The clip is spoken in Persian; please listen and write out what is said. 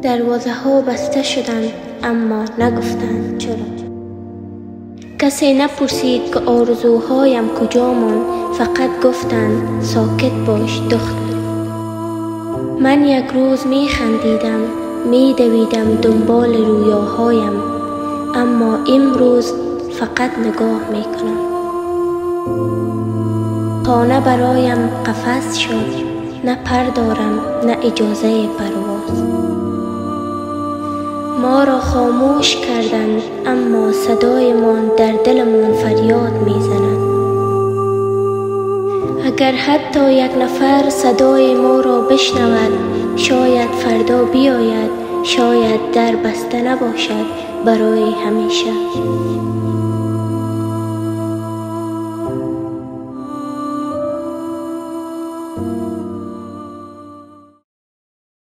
دروازه ها بسته شدند اما نگفتند چرا. کسی نپرسید که آرزوهایم کجا ماند، فقط گفتند ساکت باش دختر. من یک روز می خندیدم، می دویدم دنبال رویاهایم، اما امروز فقط نگاه می کنم. خانه برایم قفس شد، نه پر دارم نه اجازه پرواز. ما را خاموش کردند اما صدایمان در دلمان فریاد میزند. اگر حتی یک نفر صدای ما را بشنود، شاید فردا بیاید، شاید در بسته نباشد برای همیشه.